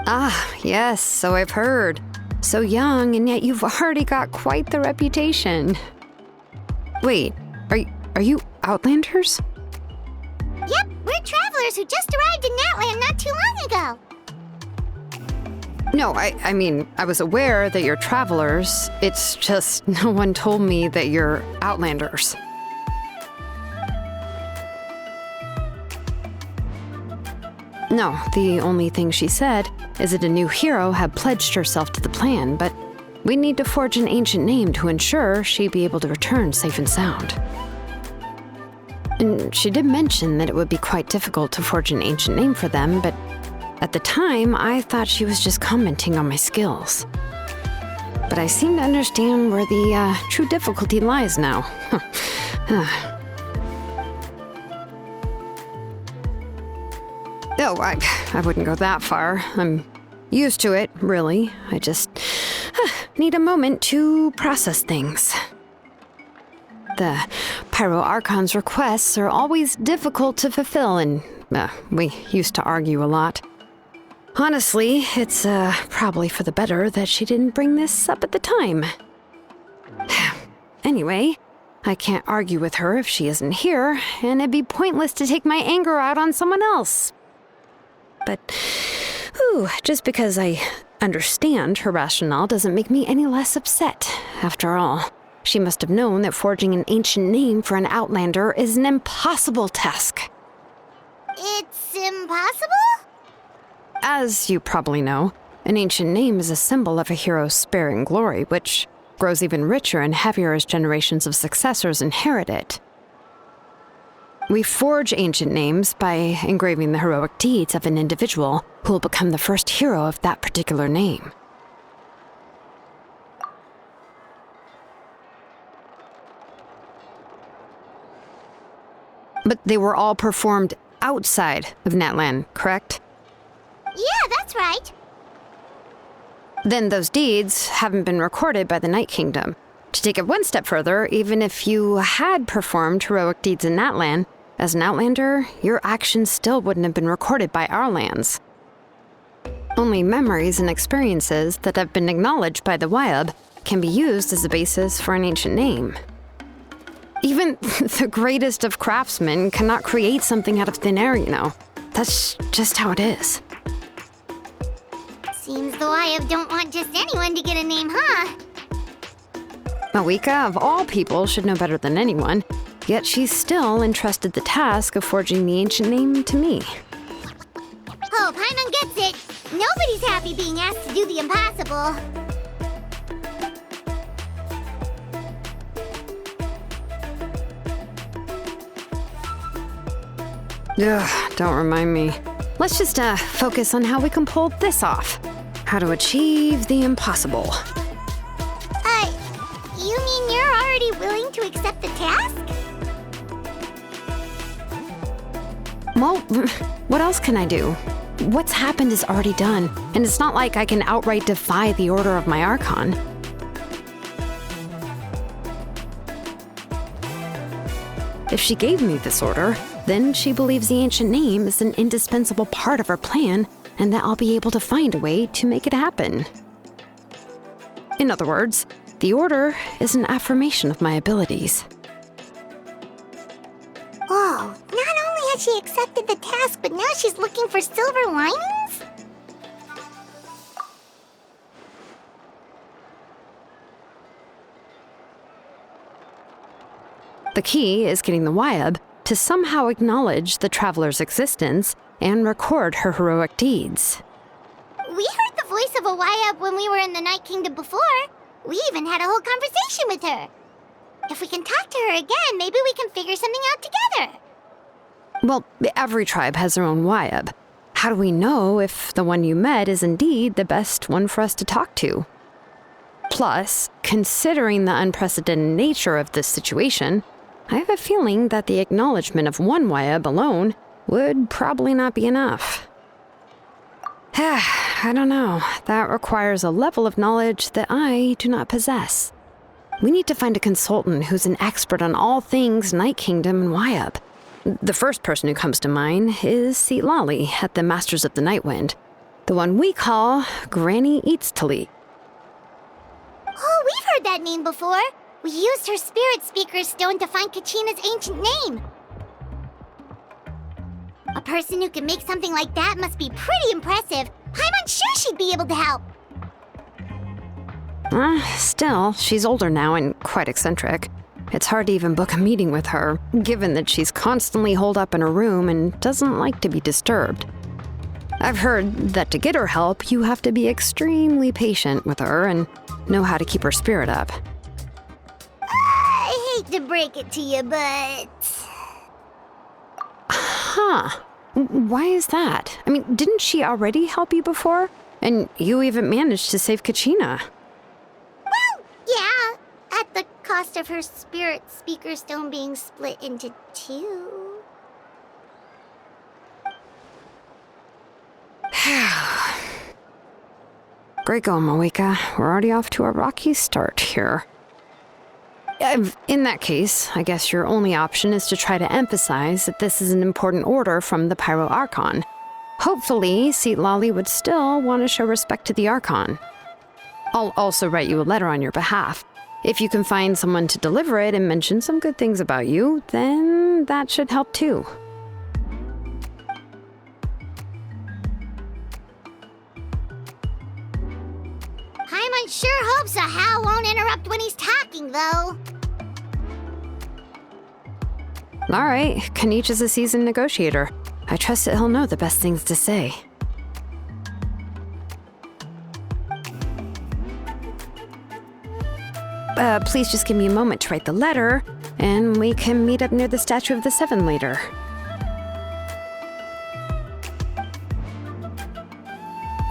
Ah, yes, so I've heard. So young, and yet you've already got quite the reputation. Wait, are you Outlanders? Yep, we're travelers who just arrived in Natland not too long ago. No, I mean, I was aware that you're travelers. It's just no one told me that you're Outlanders. No, the only thing she said is that a new hero had pledged herself to the plan, but we need to forge an ancient name to ensure she'd be able to return safe and sound. And she did mention that it would be quite difficult to forge an ancient name for them, but at the time, I thought she was just commenting on my skills. But I seem to understand where the true difficulty lies now. No, I wouldn't go that far. I'm used to it, really. I just need a moment to process things. The Pyro Archon's requests are always difficult to fulfill, and we used to argue a lot. Honestly, it's probably for the better that she didn't bring this up at the time. Anyway, I can't argue with her if she isn't here, and it'd be pointless to take my anger out on someone else. But, just because I understand her rationale doesn't make me any less upset. After all, she must have known that forging an ancient name for an Outlander is an impossible task. It's impossible? As you probably know, an ancient name is a symbol of a hero's spirit and glory, which grows even richer and heavier as generations of successors inherit it. We forge ancient names by engraving the heroic deeds of an individual who will become the first hero of that particular name. But they were all performed outside of Natland, correct? Yeah, that's right. Then those deeds haven't been recorded by the Night Kingdom. To take it one step further, even if you had performed heroic deeds in Natland, as an Outlander, your actions still wouldn't have been recorded by our lands. Only memories and experiences that have been acknowledged by the Wyab can be used as a basis for an ancient name. Even the greatest of craftsmen cannot create something out of thin air, you know. That's just how it is. Seems the Wyab don't want just anyone to get a name, huh? Mawika, of all people, should know better than anyone, yet she's still entrusted the task of forging the ancient name to me. Oh, Paimon gets it. Nobody's happy being asked to do the impossible. Ugh, don't remind me. Let's just focus on how we can pull this off. How to achieve the impossible. You mean you're already willing to accept the task? Well, what else can I do? What's happened is already done, and it's not like I can outright defy the order of my Archon. If she gave me this order, then she believes the ancient name is an indispensable part of her plan, and that I'll be able to find a way to make it happen. In other words, the order is an affirmation of my abilities. Oh, not only has she accepted the task, but now she's looking for silver linings? The key is getting the Wyab to somehow acknowledge the traveler's existence and record her heroic deeds. We heard the voice of a Wyab when we were in the Night Kingdom before. We even had a whole conversation with her. If we can talk to her again, maybe we can figure something out together. Well, every tribe has their own Wyab. How do we know if the one you met is indeed the best one for us to talk to? Plus, considering the unprecedented nature of this situation, I have a feeling that the acknowledgement of one Wyab alone would probably not be enough. I don't know. That requires a level of knowledge that I do not possess. We need to find a consultant who's an expert on all things Night Kingdom and Wyab. The first person who comes to mind is Seat Lolly at the Masters of the Nightwind. The one we call Granny Eats to Leak. Oh, we've heard that name before. We used her spirit speaker stone to find Kachina's ancient name. A person who can make something like that must be pretty impressive. I'm unsure she'd be able to help. Still, she's older now and quite eccentric. It's hard to even book a meeting with her, given that she's constantly holed up in her room and doesn't like to be disturbed. I've heard that to get her help, you have to be extremely patient with her and know how to keep her spirit up. I hate to break it to you, but... Huh. Why is that? I mean, didn't she already help you before? And you even managed to save Kachina. Well, yeah. At the cost of her spirit speaker stone being split into two. Great going, Moeka. We're already off to a rocky start here. In that case, I guess your only option is to try to emphasize that this is an important order from the Pyro Archon. Hopefully, Seat Lolly would still want to show respect to the Archon. I'll also write you a letter on your behalf. If you can find someone to deliver it and mention some good things about you, then that should help too. Paimon sure hopes a Hal won't interrupt when he's talking, though. All right, Kanich is a seasoned negotiator. I trust that he'll know the best things to say. Please just give me a moment to write the letter, and we can meet up near the Statue of the Seven later.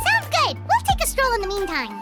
Sounds good. We'll take a stroll in the meantime.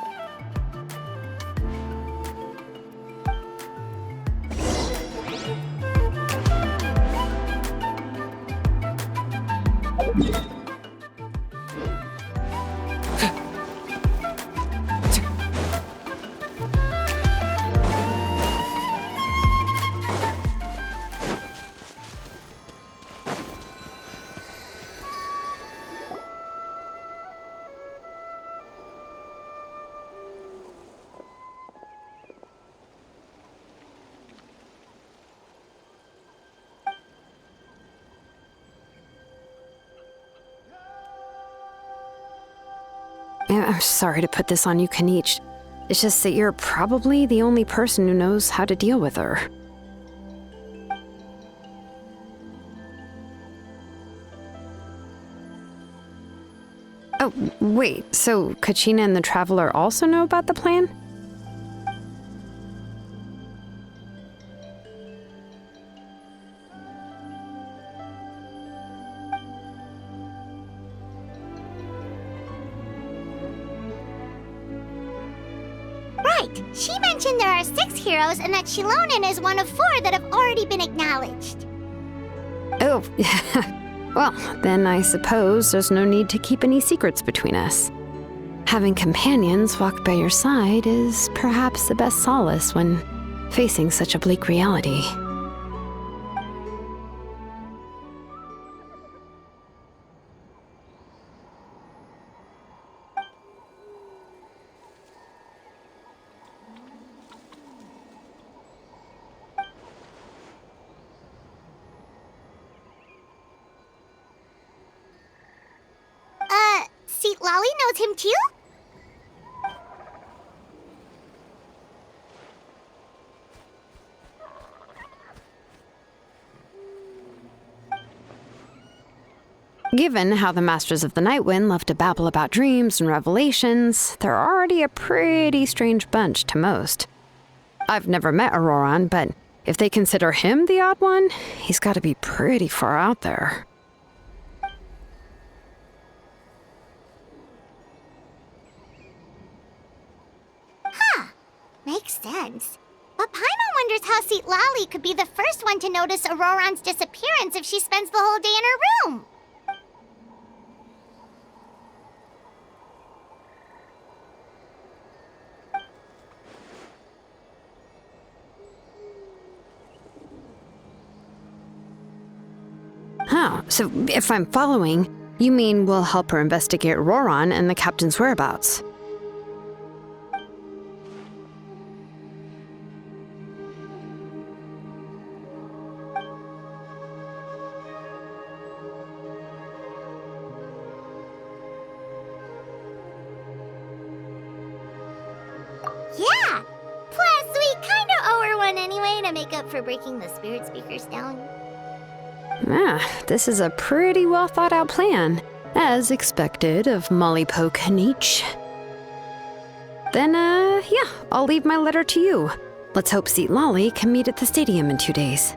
I'm sorry to put this on you, Kanich. It's just that you're probably the only person who knows how to deal with her. Oh, wait, so Kachina and the Traveler also know about the plan? Right. She mentioned there are 6 heroes and that Shilonen is one of 4 that have already been acknowledged. Oh, well, then I suppose there's no need to keep any secrets between us. Having companions walk by your side is perhaps the best solace when facing such a bleak reality. Seat Lolly knows him too? Given how the Masters of the Nightwind love to babble about dreams and revelations, they're already a pretty strange bunch to most. I've never met Auroran, but if they consider him the odd one, he's got to be pretty far out there. Makes sense. But Paimon wonders how Seat Lolly could be the first one to notice Auroran's disappearance if she spends the whole day in her room. Oh, so if I'm following, You mean we'll help her investigate Roron and the captain's whereabouts? Yeah! Plus, we kinda owe her one anyway to make up for breaking the spirit speakers down. This is a pretty well thought out plan, as expected of Molly Poke Nietzsche. Then, yeah, I'll leave my letter to you. Let's hope Seat Lolly can meet at the stadium in 2 days.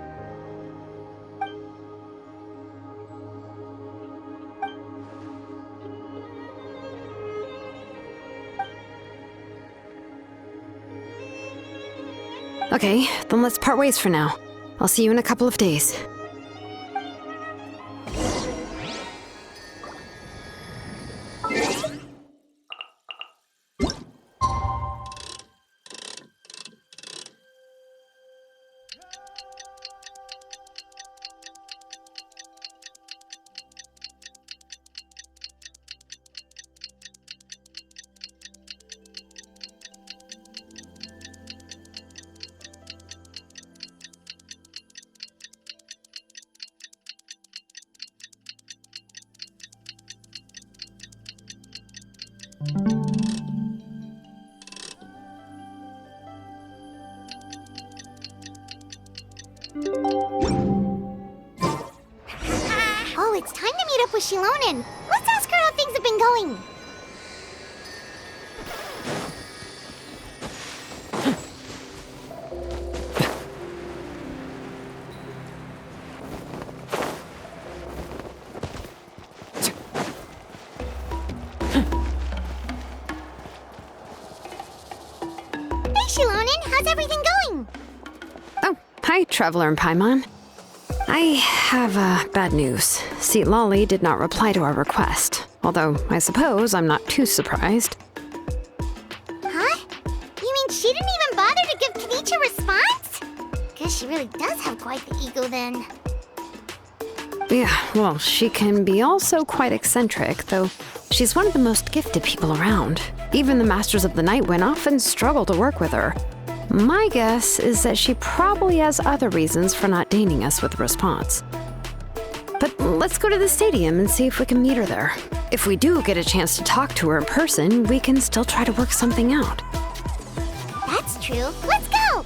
Okay, then let's part ways for now. I'll see you in a couple of days. Oh, it's time to meet up with Shilonen. Let's ask her how things have been going. Hey, Shilonen, how's everything going? Oh, hi, Traveler and Paimon. I have bad news. Seat Lolly did not reply to our request, although I suppose I'm not too surprised. Huh? You mean she didn't even bother to give Kenichi a response? Guess she really does have quite the ego then. Yeah, well, she can be also quite eccentric, though she's one of the most gifted people around. Even the Masters of the Nightwind often struggle to work with her. My guess is that she probably has other reasons for not deigning us with a response. But let's go to the stadium and see if we can meet her there. If we do get a chance to talk to her in person, we can still try to work something out. That's true. Let's go!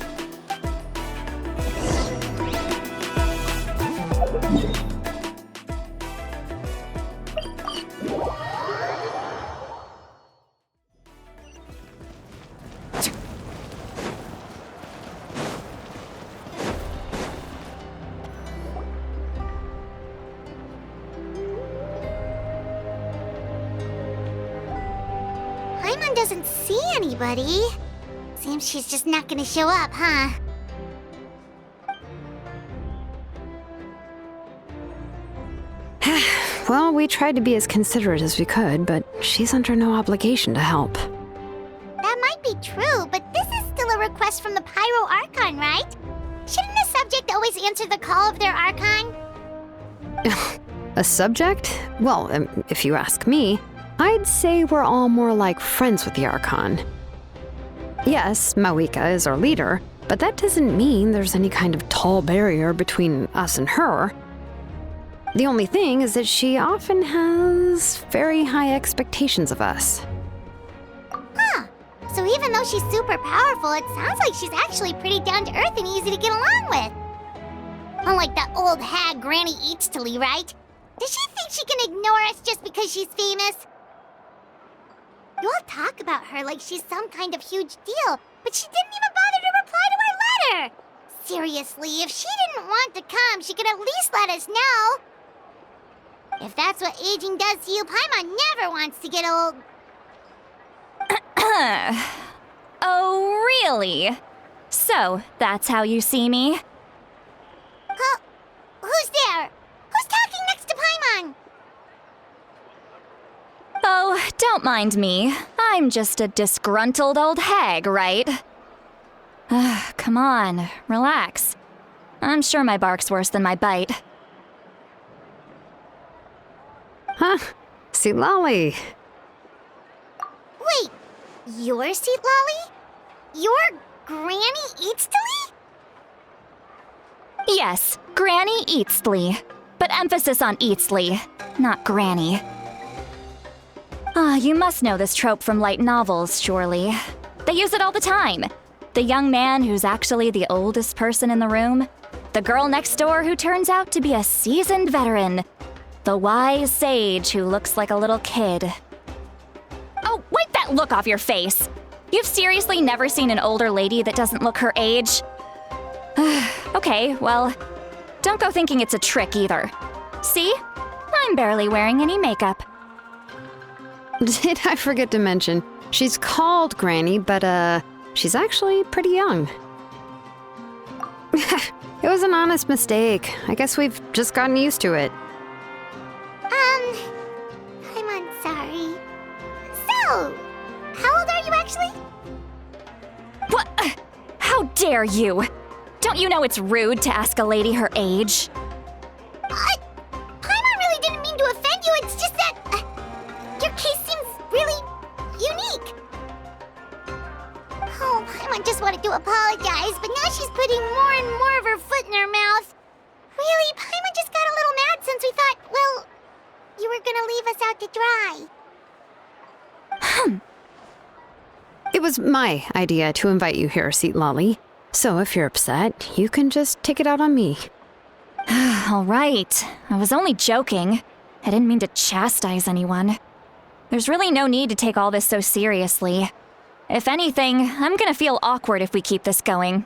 Paimon doesn't see anybody. Seems she's just not gonna show up, huh? Well, we tried to be as considerate as we could, but she's under no obligation to help. That might be true, but this is still a request from the Pyro Archon, right? Shouldn't a subject always answer the call of their Archon? A subject? Well, if you ask me, I'd say we're all more like friends with the Archon. Yes, Mawika is our leader, but that doesn't mean there's any kind of tall barrier between us and her. The only thing is that she often has very high expectations of us. Huh. So even though she's super powerful, it sounds like she's actually pretty down-to-earth and easy to get along with. Unlike that old hag Granny Eatstily, right? Does she think she can ignore us just because she's famous? You all talk about her like she's some kind of huge deal, but she didn't even bother to reply to our letter! Seriously, if she didn't want to come, she could at least let us know. If that's what aging does to you, Paimon never wants to get old. Oh, really? So, that's how you see me? Who's there? Who's talking next to Paimon? Oh, don't mind me. I'm just a disgruntled old hag, right? Come on, relax. I'm sure my bark's worse than my bite. Huh? See, Lolly. Wait, your seat, Lolly? Your Granny Eatsley? Yes, Granny Eatsley. But emphasis on Eatsley, not Granny. You must know this trope from light novels, surely. They use it all the time. The young man who's actually the oldest person in the room. The girl next door who turns out to be a seasoned veteran. The wise sage who looks like a little kid. Oh, wipe that look off your face! You've seriously never seen an older lady that doesn't look her age? Okay, well, don't go thinking it's a trick either. See? I'm barely wearing any makeup. Did I forget to mention, she's called Granny, but she's actually pretty young. It was an honest mistake. I guess we've just gotten used to it. I'm sorry. So, how old are you actually? What? How dare you? Don't you know it's rude to ask a lady her age? Paimon really didn't mean to offend you, it's just that your case seems really unique. Oh, Paimon just wanted to apologize, but now she's putting more and more of her foot in her mouth. Really, Paimon just got a little mad since we thought, well, you were gonna leave us out to dry. It was my idea to invite you here, Seat Lolly. So if you're upset, you can just take it out on me. All right. I was only joking. I didn't mean to chastise anyone. There's really no need to take all this so seriously. If anything, I'm gonna feel awkward if we keep this going.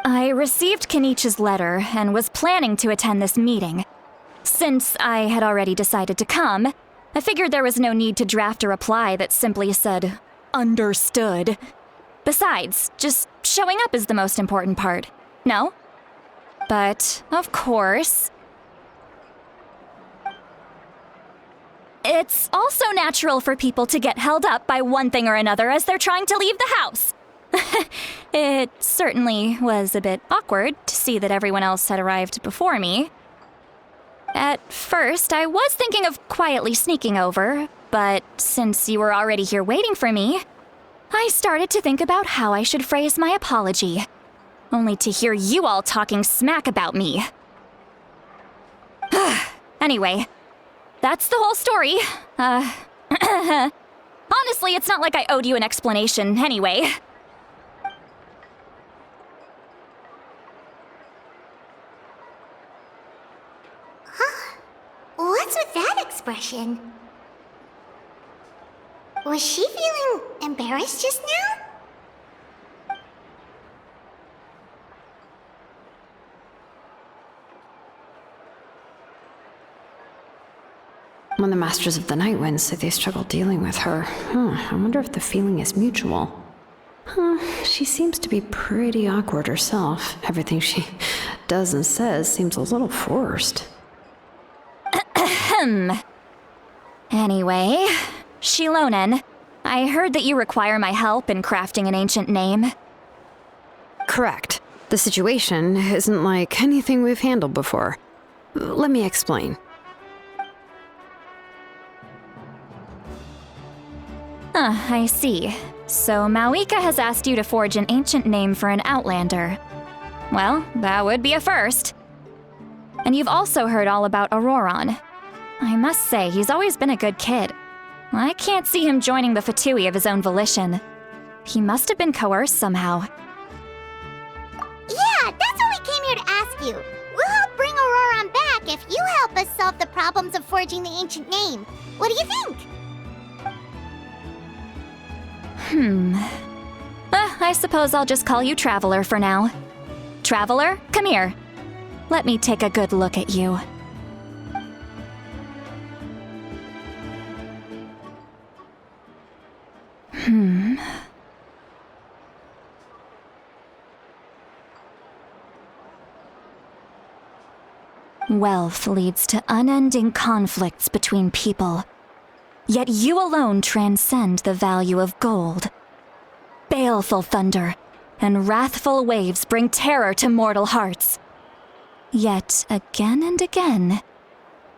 I received Kenichi's letter and was planning to attend this meeting. Since I had already decided to come, I figured there was no need to draft a reply that simply said, "Understood." Besides, just showing up is the most important part, no? But, of course, it's also natural for people to get held up by one thing or another as they're trying to leave the house. It certainly was a bit awkward to see that everyone else had arrived before me. At first, I was thinking of quietly sneaking over, but since you were already here waiting for me, I started to think about how I should phrase my apology, only to hear you all talking smack about me. Anyway, that's the whole story. Honestly, it's not like I owed you an explanation anyway. What's with that expression? Was she feeling embarrassed just now? When the Masters of the Night Wind say they struggle dealing with her, I wonder if the feeling is mutual. She seems to be pretty awkward herself. Everything she does and says seems a little forced. Anyway, Shilonen, I heard that you require my help in crafting an ancient name. Correct. The situation isn't like anything we've handled before. Let me explain. I see. So Mauika has asked you to forge an ancient name for an Outlander. Well, that would be a first. And you've also heard all about Auroron. I must say, he's always been a good kid. I can't see him joining the Fatui of his own volition. He must have been coerced somehow. Yeah, that's what we came here to ask you. We'll help bring Auroron back if you help us solve the problems of forging the ancient name. What do you think? I suppose I'll just call you Traveler for now. Traveler, come here. Let me take a good look at you. Wealth leads to unending conflicts between people. Yet you alone transcend the value of gold. Baleful thunder and wrathful waves bring terror to mortal hearts. Yet again and again,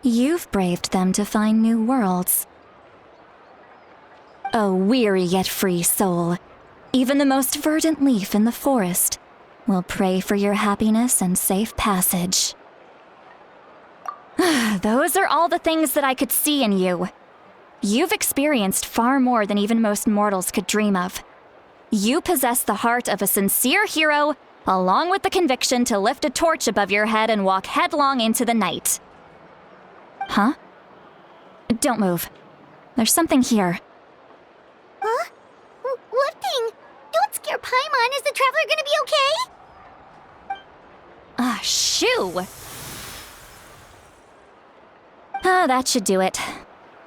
You've braved them to find new worlds. O weary yet free soul, even the most verdant leaf in the forest will pray for your happiness and safe passage. Those are all the things that I could see in you. You've experienced far more than even most mortals could dream of. You possess the heart of a sincere hero, along with the conviction to lift a torch above your head and walk headlong into the night. Huh? Don't move. There's something here. Huh? What thing? Don't scare Paimon. Is the traveler gonna be okay? Ah, shoo! That should do it.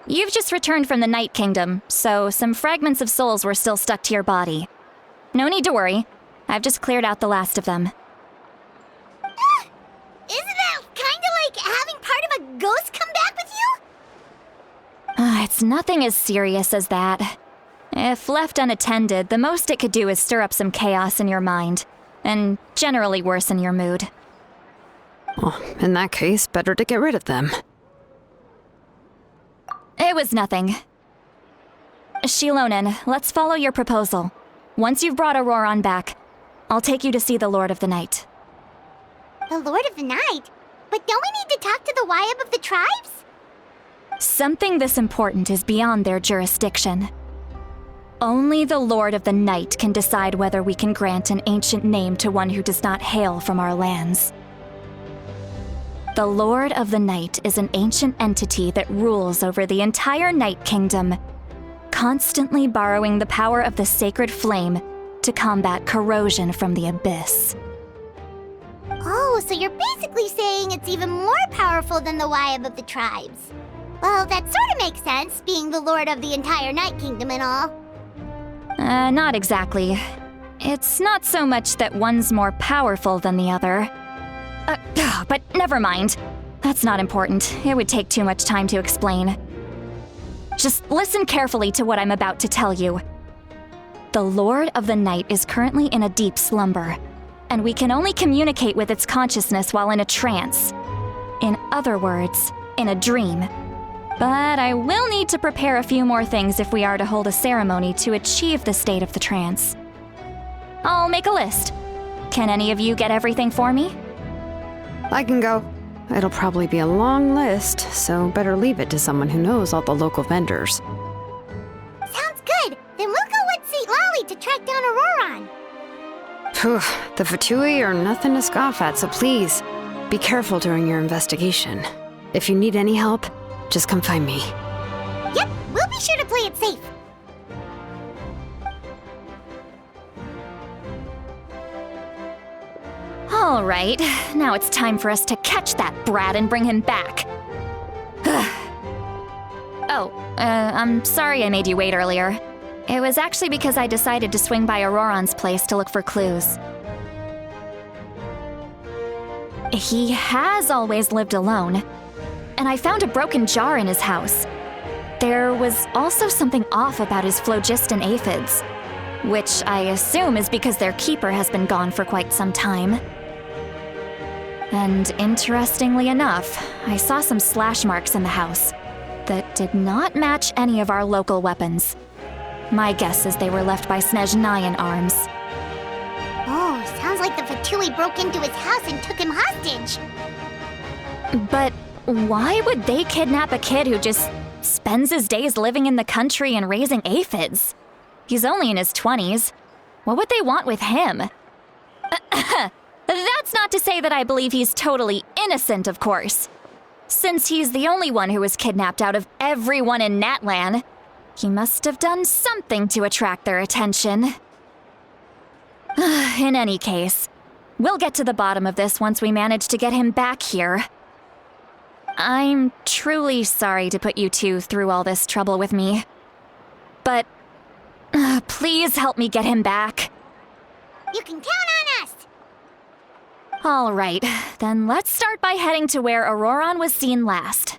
You've just returned from the Night Kingdom, so some fragments of souls were still stuck to your body. No need to worry. I've just cleared out the last of them. Isn't that kinda like having part of a ghost come back with you? It's nothing as serious as that. If left unattended, the most it could do is stir up some chaos in your mind, and generally worsen your mood. Well, in that case, better to get rid of them. It was nothing. Shilonen, let's follow your proposal. Once you've brought Auroran back, I'll take you to see the Lord of the Night. The Lord of the Night? But don't we need to talk to the Wyab of the tribes? Something this important is beyond their jurisdiction. Only the Lord of the Night can decide whether we can grant an ancient name to one who does not hail from our lands. The Lord of the Night is an ancient entity that rules over the entire Night Kingdom, constantly borrowing the power of the sacred flame to combat corrosion from the abyss. Oh, so you're basically saying it's even more powerful than the Wyab of the tribes. Well, that sort of makes sense, being the Lord of the entire Night Kingdom and all. Not exactly. It's not so much that one's more powerful than the other. But never mind. That's not important. It would take too much time to explain. Just listen carefully to what I'm about to tell you. The Lord of the Night is currently in a deep slumber, and we can only communicate with its consciousness while in a trance. In other words, in a dream. But I will need to prepare a few more things if we are to hold a ceremony to achieve the state of the trance. I'll make a list. Can any of you get everything for me? I can go. It'll probably be a long list, so better leave it to someone who knows all the local vendors. Sounds good. Then we'll go with St. Lolly to track down Auroran. Phew, the Fatui are nothing to scoff at, so please, be careful during your investigation. If you need any help, just come find me. Yep, we'll be sure to play it safe. All right, now it's time for us to catch that brat and bring him back. I'm sorry I made you wait earlier. It was actually because I decided to swing by Auroran's place to look for clues. He has always lived alone, and I found a broken jar in his house. There was also something off about his phlogiston aphids, which I assume is because their keeper has been gone for quite some time. And interestingly enough, I saw some slash marks in the house that did not match any of our local weapons. My guess is they were left by Snezhnayan arms. Oh, sounds like the Fatui broke into his house and took him hostage. But why would they kidnap a kid who just spends his days living in the country and raising aphids? He's only in his 20s. What would they want with him? That's not to say that I believe he's totally innocent, of course. Since he's the only one who was kidnapped out of everyone in Natlan, he must have done something to attract their attention. In any case, we'll get to the bottom of this once we manage to get him back here. I'm truly sorry to put you two through all this trouble with me. But please help me get him back. You can count on us! All right, then let's start by heading to where Auroran was seen last.